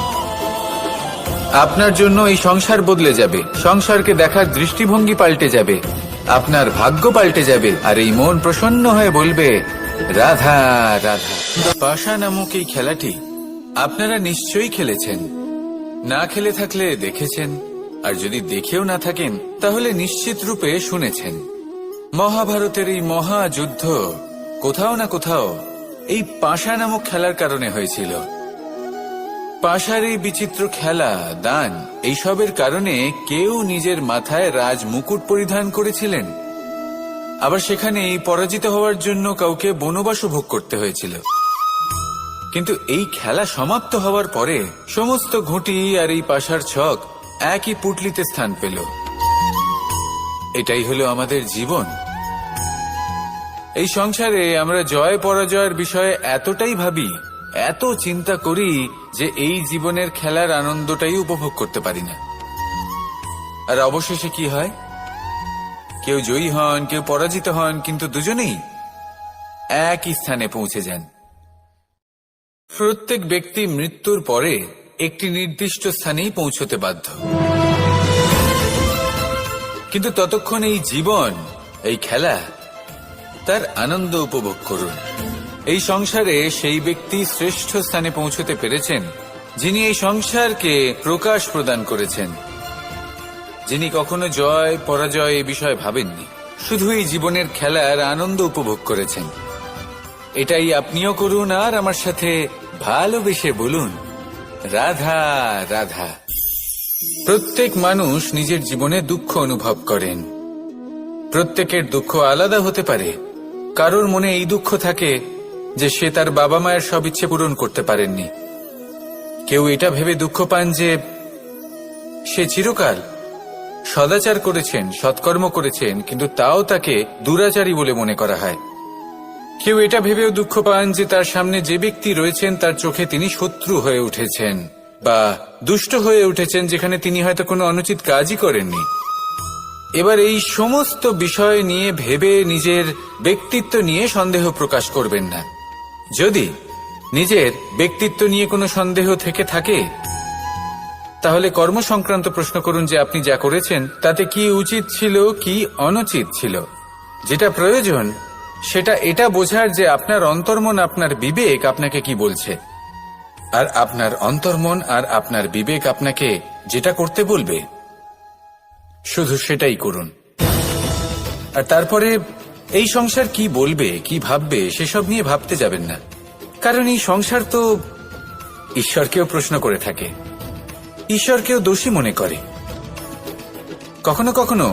আপনার জন্য এই সংসার বদলে যাবে, সংসারকে দেখার দৃষ্টিভঙ্গি পাল্টে যাবে, আপনার ভাগ্য পাল্টে যাবে, আর এই মন প্রসন্ন হয়ে বলবে, রাধা রাধা। পাশা নামক এই খেলাটি আপনারা নিশ্চয়ই খেলেছেন, না খেলে থাকলে দেখেছেন, আর যদি দেখেও না থাকেন তাহলে নিশ্চিত রূপে শুনেছেন। মহাভারতের এই মহাযুদ্ধ কোথাও না কোথাও এই পাশা নামক খেলার কারণে হয়েছিল। পাশার এই বিচিত্র খেলা, দান, এইসবের কারণে কেউ নিজের মাথায় রাজ মুকুট পরিধান করেছিলেন, আবার সেখানে পরাজিত হওয়ার জন্য কাউকে বনবাসও ভোগ করতে হয়েছিল। কিন্তু এই খেলা সমাপ্ত হওয়ার পরে সমস্ত ঘুঁটি আর এই পাশার ছক একই পুটলিতে স্থান পেল। এটাই হলো আমাদের জীবন। এই সংসারে আমরা জয় পরাজয়ের বিষয়ে এতটাই ভাবি, এত চিন্তা করি যে এই জীবনের খেলার আনন্দটাই উপভোগ করতে পারি না। আর অবশেষে কি হয়? কেউ জয়ী হন, কেউ পরাজিত হন, কিন্তু দুজনেই একই স্থানে পৌঁছে যান। প্রত্যেক ব্যক্তি মৃত্যুর পরে একটি নির্দিষ্ট স্থানেই পৌঁছতে বাধ্য, কিন্তু ততক্ষণ এই জীবন, এই খেলা, তার আনন্দ উপভোগ করুন। এই সংসারে সেই ব্যক্তি শ্রেষ্ঠ স্থানে পৌঁছতে পেরেছেন যিনি এই সংসারকে প্রকাশ প্রদান করেছেন, যিনি কখনো জয় পরাজয় এই বিষয়ে ভাবেননি, শুধু এই জীবনের খেলার আনন্দ উপভোগ করেছেন। এটাই আপনিও করুন, আর আমার সাথে ভালোবেসে বলুন, রাধা রাধা। প্রত্যেক মানুষ নিজের জীবনে দুঃখ অনুভব করেন। প্রত্যেকের দুঃখ আলাদা হতে পারে। কারোর মনে এই দুঃখ থাকে যে সে তার বাবা মায়ের সব ইচ্ছে পূরণ করতে পারেননি। কেউ এটা ভেবে দুঃখ পান যে সে চিরকাল সদাচার করেছেন, সৎকর্ম করেছেন, কিন্তু তাও তাকে দুরাচারী বলে মনে করা হয়। কেউ এটা ভেবেও দুঃখ পান যে তার সামনে যে ব্যক্তি রয়েছেন তার চোখে তিনি শত্রু হয়ে উঠেছেন বা দুষ্ট হয়ে উঠেছেন, যেখানে তিনি হয়তো কোনো অনুচিত কাজই করেননি। এবার এই সমস্ত বিষয় নিয়ে ভেবে নিজের ব্যক্তিত্ব নিয়ে সন্দেহ প্রকাশ করবেন না। যদি নিজের ব্যক্তিত্ব নিয়ে কোনো সন্দেহ থেকে থাকে তাহলে কর্ম সংক্রান্ত প্রশ্ন করুন যে আপনি যা করেছেন তাতে কি উচিত ছিল, কি অনুচিত ছিল। যেটা প্রয়োজন সেটা এটা বোঝার যে আপনার অন্তর্মন, আপনার বিবেক আপনাকে কি বলছে, আর আপনার অন্তর্মন আর আপনার বিবেক আপনাকে যেটা করতে বলবে শুধু সেটাই করুন। আর তারপরে এই সংসার কি বলবে, কি ভাববে সেসব নিয়ে ভাবতে যাবেন না, কারণ এই সংসার তো ঈশ্বরকেও প্রশ্ন করে থাকে, ঈশ্বরকেও দোষী মনে করে। কখনো কখনো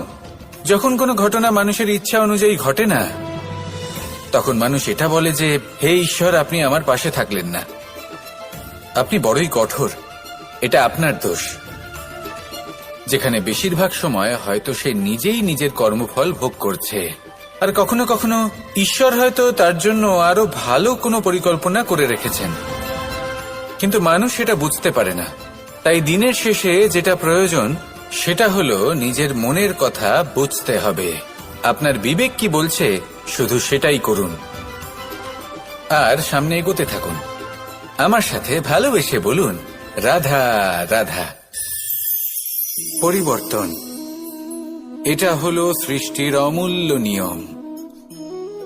যখন কোনো ঘটনা মানুষের ইচ্ছা অনুযায়ী ঘটে না, তখন মানুষ এটা বলে যে হে ঈশ্বর, আপনি আমার পাশে থাকলেন না, আপনি বড়ই কঠোর, এটা আপনার দোষ। যেখানে বেশিরভাগ সময় হয়তো সে নিজেই নিজের কর্মফল ভোগ করছে, আর কখনো কখনো ঈশ্বর হয়তো তার জন্য আরো ভালো কোনো পরিকল্পনা করে রেখেছেন, কিন্তু মানুষ সেটা বুঝতে পারে না। তাই দিনের শেষে যেটা প্রয়োজন সেটা হলো নিজের মনের কথা বুঝতে হবে। আপনার বিবেক কি বলছে শুধু সেটাই করুন, আর সামনে এগোতে থাকুন। আমার সাথে ভালোবেসে বলুন, রাধা রাধা। পরিবর্তন, এটা হলো সৃষ্টির অমূল্য নিয়ম।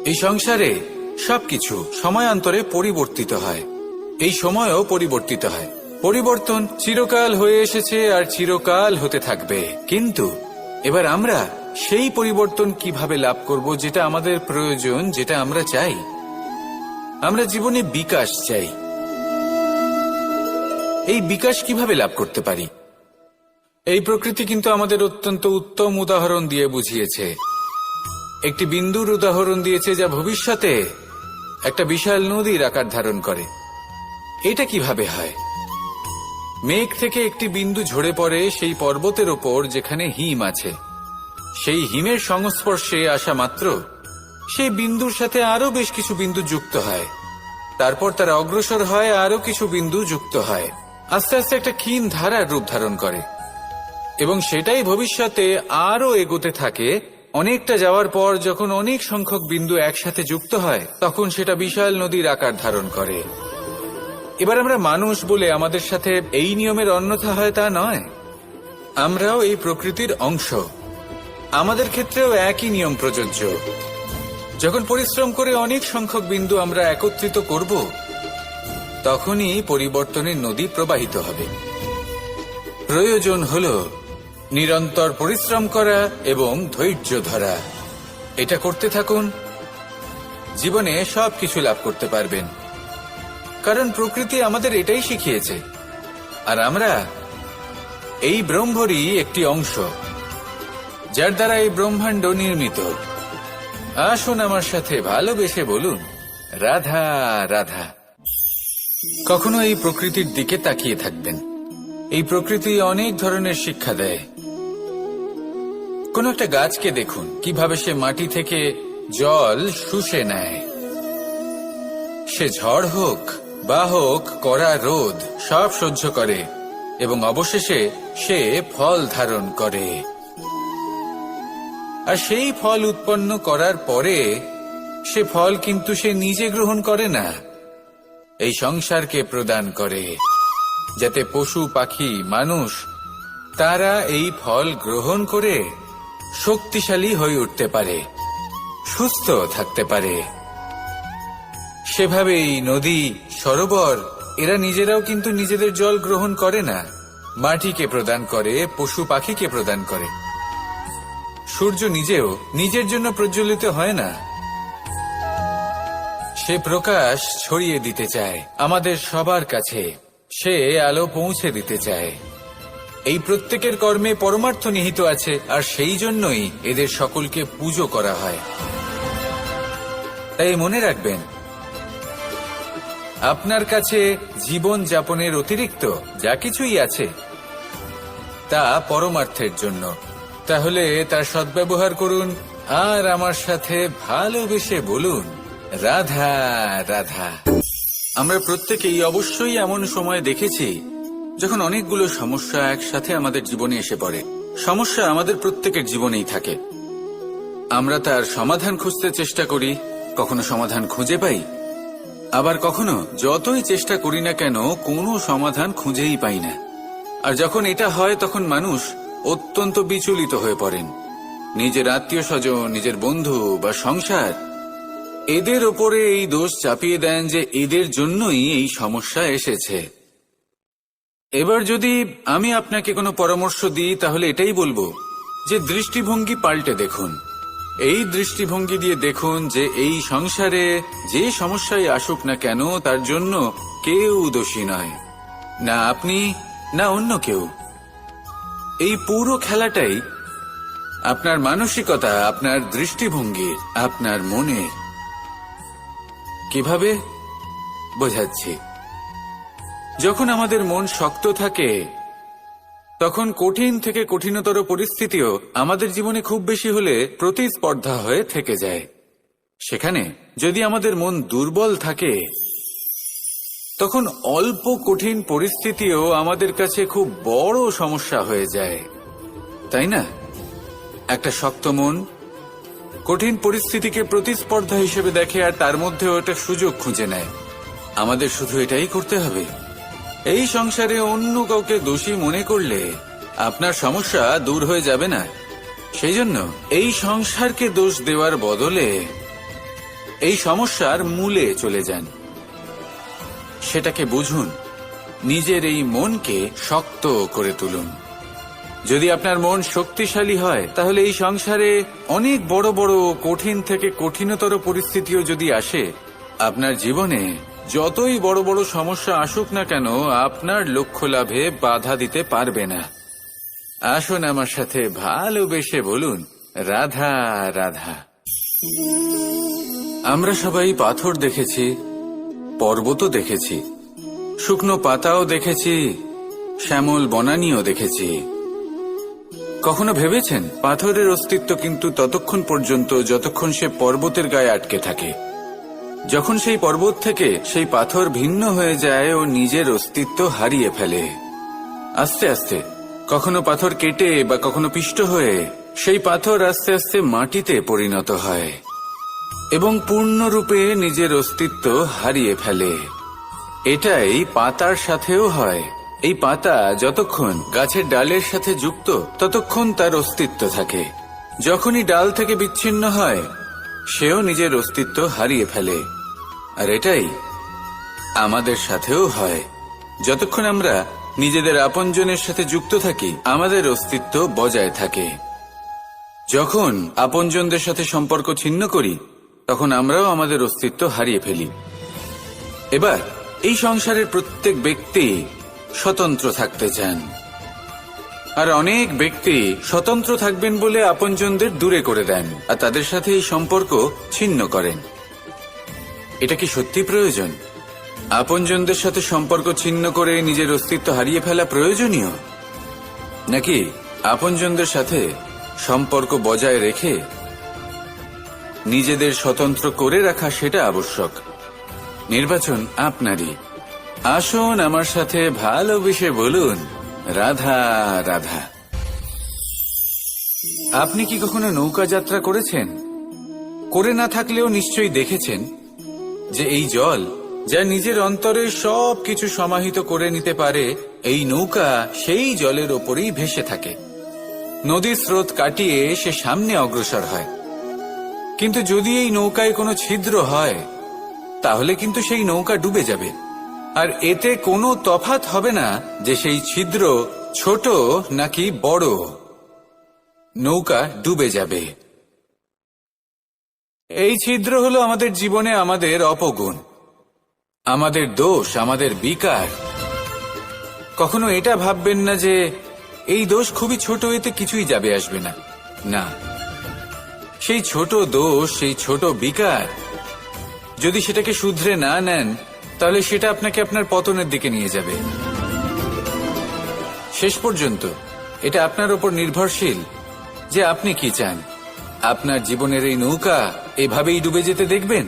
এই সংসারে সবকিছু সময়ান্তরে পরিবর্তিত হয়, এই সময়ও পরিবর্তিত হয়। পরিবর্তন চিরকাল হয়ে এসেছে আর চিরকাল হতে থাকবে, কিন্তু এবার আমরা সেই পরিবর্তন কিভাবে লাভ করব যেটা আমাদের প্রয়োজন, যেটা আমরা চাই। আমরা জীবনে বিকাশ চাই। এই বিকাশ কিভাবে লাভ করতে পারি? এই প্রকৃতি কিন্তু আমাদের অত্যন্ত উত্তম উদাহরণ দিয়ে বুঝিয়েছে। একটি বিন্দুর উদাহরণ দিয়েছে যা ভবিষ্যতে একটা বিশাল নদীর আকার ধারণ করে। এটা কিভাবে হয়? মেঘ থেকে একটি বিন্দু ঝরে পড়ে সেই পর্বতের ওপর যেখানে হিম আছে। সেই হিমের সংস্পর্শে আসা মাত্র সেই বিন্দুর সাথে আরো বেশ কিছু বিন্দু যুক্ত হয়, তারপর তারা অগ্রসর হয়, আরো কিছু বিন্দু যুক্ত হয়, আস্তে আস্তে একটা ক্ষীণ ধারার রূপ ধারণ করে, এবং সেটাই ভবিষ্যতে আরো এগোতে থাকে। অনেকটা যাওয়ার পর যখন অনেক সংখ্যক বিন্দু একসাথে যুক্ত হয়, তখন সেটা বিশাল নদীর আকার ধারণ করে। এবার আমরা মানুষ বলে আমাদের সাথে এই নিয়মের অন্যথা হয় তা নয়। আমরাও এই প্রকৃতির অংশ, আমাদের ক্ষেত্রেও একই নিয়ম প্রযোজ্য। যখন পরিশ্রম করে অনেক সংখ্যক বিন্দু আমরা একত্রিত করব, তখনই পরিবর্তনের নদী প্রবাহিত হবে। প্রয়োজন হল নিরন্তর পরিশ্রম করা এবং ধৈর্য ধরা। এটা করতে থাকুন, জীবনে সবকিছু লাভ করতে পারবেন, কারণ প্রকৃতি আমাদের এটাই শিখিয়েছে, আর আমরা এই ব্রহ্মরই একটি অংশ, যার দ্বারা এই ব্রহ্মাণ্ড নির্মিত। আসুন আমার সাথে ভালোবেসে বলুন, রাধা রাধা। কখনো এই প্রকৃতির দিকে তাকিয়ে থাকবেন। এই প্রকৃতি অনেক ধরনের শিক্ষা দেয়। কোন একটা গাছকে দেখুন, কিভাবে সে মাটি থেকে জল শুষে নেয়। সে ঝড় হোক বা হোক কড়া রোদ, সব সহ্য করে এবং অবশেষে সে ফল ধারণ করে। আর সেই ফল উৎপন্ন করার পরে সে ফল কিন্তু সে নিজে গ্রহণ করে না, এই সংসারকে প্রদান করে, যাতে পশু পাখি মানুষ তারা এই ফল গ্রহণ করে শক্তিশালী হয়ে উঠতে পারে, সুস্থ থাকতে পারে। সেভাবেই নদী, সরোবর এরা নিজেরাও কিন্তু নিজেদের জল গ্রহণ করে না, মাটিকে প্রদান করে, পশু পাখিকে প্রদান করে। সূর্য নিজেও নিজের জন্য প্রজ্বলিত হয় না, সে প্রকাশ ছড়িয়ে দিতে চায় আমাদের সবার কাছে, সে আলো পৌঁছে দিতে চায়। এই প্রত্যেকের কর্মে পরমার্থ নিহিত আছে, আর সেই জন্যই এদের সকলকে পুজো করা হয়। তাই মনে রাখবেন, আপনার কাছে জীবন যাপনের অতিরিক্ত যা কিছুই আছে তা পরমার্থের জন্য। তাহলে তার সদ্ব্যবহার করুন, আর আমার সাথে ভালোবেসে বলুন, রাধা রাধা। আমরা প্রত্যেকেই অবশ্যই এমন সময় দেখেছি যখন অনেকগুলো সমস্যা একসাথে আমাদের জীবনে এসে পড়ে। সমস্যা আমাদের প্রত্যেকের জীবনেই থাকে। আমরা তার সমাধান খুঁজতে চেষ্টা করি, কখনো সমাধান খুঁজে পাই, আবার কখনো যতই চেষ্টা করি না কেন কোনো সমাধান খুঁজেই পাই না। আর যখন এটা হয় তখন মানুষ অত্যন্ত বিচলিত হয়ে পড়েন। নিজের আত্মীয় স্বজন, নিজের বন্ধু বা সংসার, এদের ওপরে এই দোষ চাপিয়ে দেন যে এদের জন্যই এই সমস্যা এসেছে। এবার যদি আমি আপনাকে কোনো পরামর্শ দিই, তাহলে এটাই বলবো যে দৃষ্টিভঙ্গি পাল্টে দেখুন। এই দৃষ্টিভঙ্গি দিয়ে দেখুন যে এই সংসারে যে সমস্যায় আসুক না কেন তার জন্য কেউ দোষী নয়, না আপনি না অন্য কেউ। এই পুরো খেলাটাই আপনার মানসিকতা, আপনার দৃষ্টিভঙ্গির, আপনার মনের। কিভাবে বোঝাচ্ছি? যখন আমাদের মন শক্ত থাকে তখন কঠিন থেকে কঠিনতর পরিস্থিতিও আমাদের জীবনে খুব বেশি হলে প্রতিস্পর্ধা হয়ে থেকে যায়। সেখানে যদি আমাদের মন দুর্বল থাকে, তখন অল্প কঠিন পরিস্থিতিও আমাদের কাছে খুব বড় সমস্যা হয়ে যায়, তাই না? একটা শক্ত মন কঠিন পরিস্থিতিকে প্রতিস্পর্ধা হিসেবে দেখে আর তার মধ্যে ওটা সুযোগ খুঁজে নেয়। আমাদের শুধু এটাই করতে হবে। এই সংসারে অন্য কাউকে দোষী মনে করলে আপনার সমস্যা দূর হয়ে যাবে না। সেই জন্য এই সংসারকে দোষ দেওয়ার বদলে এই সমস্যার মূলে চলে যান, সেটাকে বুঝুন, নিজের এই মনকে শক্ত করে তুলুন। যদি আপনার মন শক্তিশালী হয়, তাহলে এই সংসারে অনেক বড় বড় কঠিন থেকে কঠিনতর পরিস্থিতিও যদি আসে, আপনার জীবনে যতই বড় বড় সমস্যা আসুক না কেন, আপনার লক্ষ্য লাভে বাধা দিতে পারবে না। আসুন আমার সাথে ভালোবেসে বলুন, রাধা রাধা। আমরা সবাই পাথর দেখেছি, পর্বতও দেখেছি, শুকনো পাতাও দেখেছি, শ্যামল বনানীও দেখেছি। কখনো ভেবেছেন পাথরের অস্তিত্ব কিন্তু ততক্ষণ পর্যন্ত যতক্ষণ সে পর্বতের গায়ে আটকে থাকে। যখন সেই পর্বত থেকে সেই পাথর ভিন্ন হয়ে যায় ও নিজের অস্তিত্ব হারিয়ে ফেলে। আস্তে আস্তে কখনো পাথর কেটে বা কখনো পিষ্ট হয়ে সেই পাথর আস্তে আস্তে মাটিতে পরিণত হয় এবং পূর্ণরূপে নিজের অস্তিত্ব হারিয়ে ফেলে। এটাই পাতার সাথেও হয়। এই পাতা যতক্ষণ গাছের ডালের সাথে যুক্ত ততক্ষণ তার অস্তিত্ব থাকে। যখনই ডাল থেকে বিচ্ছিন্ন হয়, সেও নিজের অস্তিত্ব হারিয়ে ফেলে। আর এটাই আমাদের সাথেও হয়। যতক্ষণ আমরা নিজেদের আপনজনের সাথে যুক্ত থাকি, আমাদের অস্তিত্ব বজায় থাকে। যখন আপনজনদের সাথে সম্পর্ক ছিন্ন করি, তখন আমরাও আমাদের অস্তিত্ব হারিয়ে ফেলি। এবার এই সংসারের প্রত্যেক ব্যক্তি স্বতন্ত্র থাকতে চান, আর অনেক ব্যক্তি স্বতন্ত্র থাকবেন বলে আপনজনদের দূরে করে দেন আর তাদের সাথে এই সম্পর্ক ছিন্ন করেন। এটা কি সত্যি প্রয়োজন? আপনজনদের সাথে সম্পর্ক ছিন্ন করে নিজের অস্তিত্ব হারিয়ে ফেলা প্রয়োজনীয়, নাকি আপনজনদের সাথে সম্পর্ক বজায় রেখে নিজেদের স্বতন্ত্র করে রাখা সেটা আবশ্যক? নির্বাচন আপনারই। আসুন আমার সাথে ভালোবেসে বলুন, রাধা রাধা। আপনি কি কখনো নৌকা যাত্রা করেছেন? করে না থাকলেও নিশ্চয়ই দেখেছেন যে এই জল যা নিজের অন্তরে সব কিছু সমাহিত করে নিতে পারে, এই নৌকা সেই জলের ওপরেই ভেসে থাকে। নদীর স্রোত কাটিয়ে সে সামনে অগ্রসর হয়। কিন্তু যদি এই নৌকায় কোনো ছিদ্র হয়, তাহলে কিন্তু সেই নৌকা ডুবে যাবে। আর এতে কোনো তফাৎ হবে না যে সেই ছিদ্র ছোট নাকি বড়, নৌকা ডুবে যাবে। এই ছিদ্র হলো আমাদের জীবনে আমাদের অপগুণ, আমাদের দোষ, আমাদের বিকার। কখনো এটা ভাববেন না যে এই দোষ খুবই ছোট, এতে কিছুই যাবে আসবে না। না, সেই ছোট দোষ, সেই ছোট বিকার যদি সেটাকে শুধরে না নেন, তাহলে সেটা আপনাকে আপনার পতনের দিকে নিয়ে যাবে। শেষ পর্যন্ত এটা আপনার উপর নির্ভরশীল যে আপনি কি চান। আপনার জীবনের এই নৌকা এভাবেই ডুবে যেতে দেখবেন,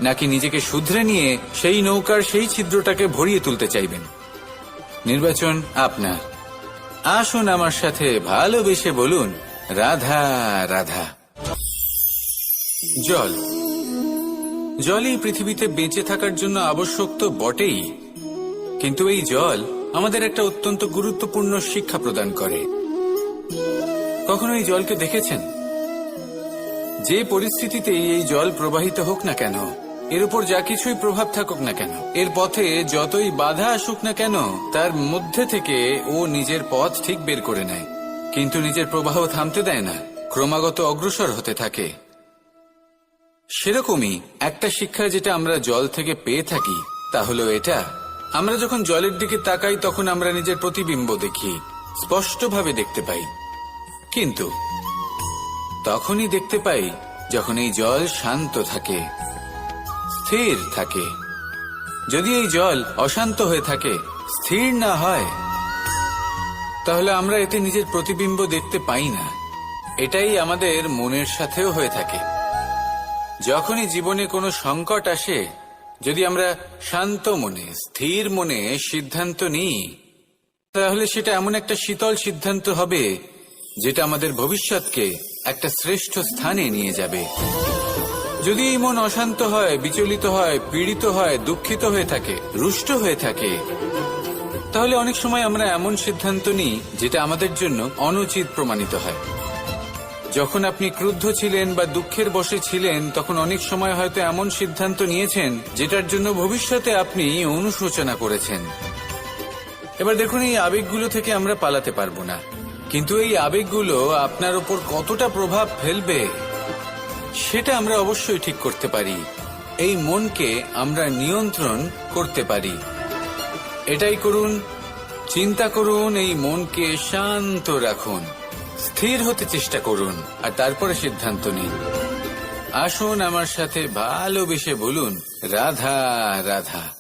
নাকি নিজেকে শুধরে নিয়ে সেই নৌকার সেই ছিদ্রটাকে ভরিয়ে তুলতে চাইবেন? নির্বাচন আপনার। আসুন আমার সাথে ভালোবেসে বলুন, রাধা রাধা। জল। জলই পৃথিবীতে বেঁচে থাকার জন্য আবশ্যক তো বটেই, কিন্তু এই জল আমাদের একটা অত্যন্ত গুরুত্বপূর্ণ শিক্ষা প্রদান করে। কখনো এই জলকে দেখেছেন? যে পরিস্থিতিতেই এই জল প্রবাহিত হোক না কেন, এর উপর যা কিছুই প্রভাব থাকুক না কেন, এর পথে যতই বাধা আসুক না কেন, তার মধ্যে থেকে ও নিজের পথ ঠিক বের করে নেয়, কিন্তু নিজের প্রবাহ থামতে দেয় না, ক্রমাগত অগ্রসর হতে থাকে। সেরকমই একটা শিক্ষা যেটা আমরা জল থেকে পেয়ে থাকি, তা হলো এটা: আমরা যখন জলের দিকে তাকাই তখন আমরা নিজের প্রতিবিম্ব দেখি, স্পষ্টভাবে দেখতে পাই। কিন্তু তখনই দেখতে পাই যখন এই জল শান্ত থাকে, স্থির থাকে। যদি এই জল অশান্ত হয়ে থাকে, স্থির না হয়, তাহলে আমরা এতে নিজের প্রতিবিম্ব দেখতে পাই না। এটাই আমাদের মনের সাথেও হয়ে থাকে। যখনই জীবনে কোনো সংকট আসে, যদি আমরা শান্ত মনে, স্থির মনে সিদ্ধান্ত নিই, তাহলে সেটা এমন একটা শীতল সিদ্ধান্ত হবে যেটা আমাদের ভবিষ্যৎকে একটা শ্রেষ্ঠ স্থানে নিয়ে যাবে। যদি এই মন অশান্ত হয়, বিচলিত হয়, পীড়িত হয়, দুঃখিত হয়ে থাকে, রুষ্ট হয়ে থাকে, তাহলে অনেক সময় আমরা এমন সিদ্ধান্ত নিই যেটা আমাদের জন্য অনুচিত প্রমাণিত হয়। যখন আপনি ক্রুদ্ধ ছিলেন বা দুঃখের বশে ছিলেন, তখন অনেক সময় হয়তো এমন সিদ্ধান্ত নিয়েছেন যেটার জন্য ভবিষ্যতে আপনি অনুশোচনা করেছেন। এবার দেখুন, এই আবেগগুলো থেকে আমরা পালাতে পারবো না, কিন্তু এই আবেগগুলো আপনার উপর কতটা প্রভাব ফেলবে সেটা আমরা অবশ্যই ঠিক করতে পারি। এই মনকে আমরা নিয়ন্ত্রণ করতে পারি। এটাই করুন, চিন্তা করুন, এই মনকে শান্ত রাখুন, স্থির হতে চেষ্টা করুন, আর তারপরে সিদ্ধান্ত নিন। আসুন আমার সাথে ভালোবেসে বলুন, রাধা রাধা।